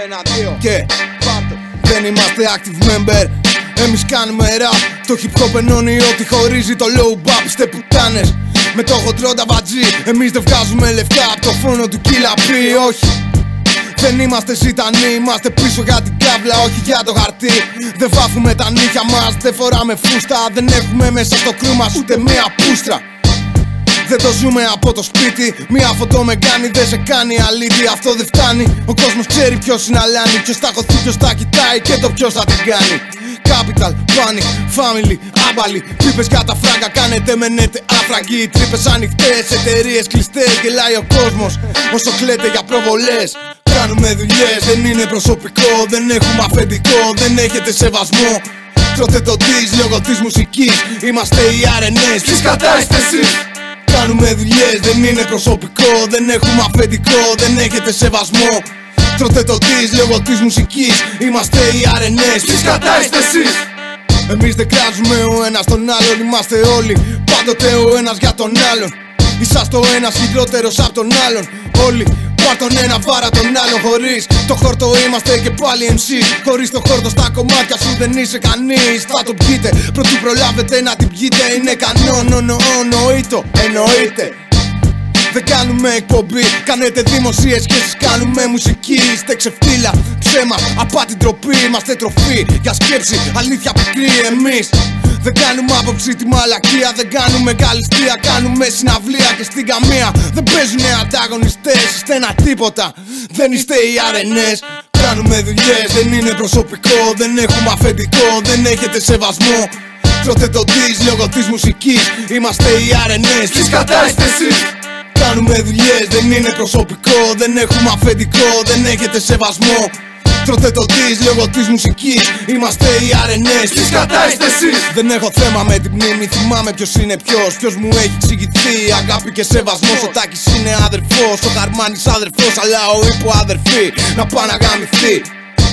1-2 και πάρτο. δεν είμαστε active member. Εμείς κάνουμε rap. Το hip hop ενώνει ό,τι χωρίζει το low bap. Είστε πουτάνες με το χοντρό ταβατζή. Εμείς δεν βγάζουμε λεφτά από το φόνο του Killa P. Όχι, δεν είμαστε ζητανοί, είμαστε πίσω για την κάβλα, όχι για το χαρτί. Δεν βάφουμε τα νύχια μας, δεν φοράμε φούστα. Δεν έχουμε μέσα στο κρού μας ούτε μία πούστρα. Δεν το ζούμε από το σπίτι. Μία φωτό με κάνει, δεν σε κάνει αλήτη. Αυτό δεν φτάνει. Ο κόσμος ξέρει ποιος είναι αλάνι. Ποιος τα χωθεί, ποιος τα κοιτάει και το ποιος θα την κάνει. Capital, Panic, Family, άμπαλοι. Τρύπες για τα φράγκα, κάνετε μενέτε άφραγκοι. Τρύπες ανοιχτές, εταιρείες κλειστές. Γελάει ο κόσμος όσο κλαίτε για προβολές. Κάνουμε δουλειές, δεν είναι προσωπικό. Δεν έχουμε αφεντικό, δεν έχετε σεβασμό. Τρώτε το της λόγω της μουσικής. Είμαστε οι RNS, τις κατά είστε εσείς. Κάνουμε δουλειές, δεν είναι προσωπικό. Δεν έχουμε αφεντικό, δεν έχετε σεβασμό. Τρώτε το της λόγω της μουσικής. Είμαστε οι RNS, τις κατά είστε εσείς. Εμείς δεν κράζουμε ο ένας τον άλλον. Είμαστε όλοι πάντοτε ο ένας για τον άλλον. Είσαστε ο ένας χειρότερος απ' τον άλλον. Όλοι πάρ' τον ένα βάρα τον άλλον. Χωρίς το χόρτο είμαστε και πάλι MC. Χωρίς το χόρτο στα κομμάτια σου δεν είσαι κανείς. Θα το πιείτε πρωτού προλάβετε να την πιείτε. Είναι κανόνο, εννοείται. Δεν κάνουμε εκπομπή, κάνετε δημοσίες σχέσεις, κάνουμε μουσική. Είστε ξεφτύλα, ψέμα, απάτη, ντροπή. Είμαστε τροφή για σκέψη, αλήθεια πικρή εμείς. Δεν κάνουμε άποψη τη μαλακία, δεν κάνουμε καλυστία. Κάνουμε συναυλία και στην καμία δεν παίζουνε ανταγωνιστές. Είστε ένα τίποτα, δεν είστε οι RNS. Κάνουμε δουλειές, δεν είναι προσωπικό. Δεν έχουμε αφεντικό, δεν έχετε σεβασμό. Τρώτε το της λόγω της μουσικής. Είμαστε οι RNS, τις κατά είστε εσείς. Κάνουμε δουλειές, δεν είναι προσωπικό. Δεν έχουμε αφεντικό, δεν έχετε σεβασμό. Τρώτε το της λόγω της μουσικής. Είμαστε οι RNS, τις κατά είστε εσείς. Δεν έχω θέμα με την μνήμη, θυμάμαι ποιος είναι ποιος. Ποιος μου έχει εξηγηθεί, αγάπη και σεβασμός. Ο Τάκης είναι αδερφός, ο Χαρμάνης αδερφός. Αλλά ο Ήπο αδερφή, να πάει να γαμηθεί.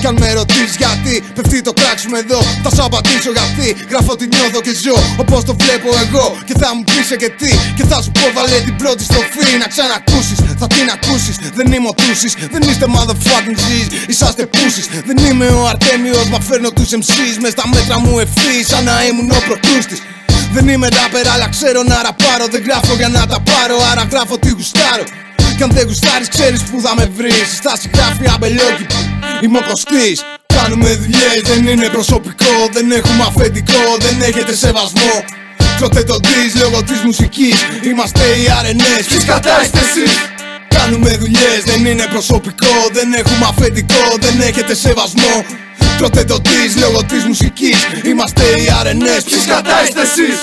Κι αν με ρωτήσεις γιατί πέφτει το κράξουμε εδώ, θα σου απαντήσω γιατί. Γράφω τι νιώθω και ζω όπως το βλέπω εγώ. Και θα μου πεις και τι, και θα σου πω βάλε την πρώτη στροφή να ξανακούσεις. Θα την ακούσεις, δεν είμαι ο Τούσης. Δεν είστε motherfucking G's, είσαστε πούσης. Δεν είμαι ο Αρτέμιος, μα φέρνω τους MC's μες στα μέτρα μου ευθύς, σαν να ήμουν ο πρωτούστης. Δεν είμαι rapper αλλά ξέρω να ραπάρω. Δεν γράφω για να τα πάρω, άρα γράφω τι γουστάρω. Κι αν δεν γουστάρεις ξέρεις που θα με βρεις. Η στάση γράφει αμπελόκηπη, είμαι ο Κωστής. Κάνουμε δουλειές, δεν είναι προσωπικό. Δεν έχουμε αφεντικό, δεν έχετε σεβασμό. Τρώτε το της λόγω της μουσικής. Είμαστε οι RNS, τις κατά είστε εσείς. Κάνουμε δουλειές, δεν είναι προσωπικό. Δεν έχουμε αφεντικό, δεν έχετε σεβασμό. Τρώτε το της λόγω της μουσικής. Είμαστε οι RNS, τις κατά είστε εσείς.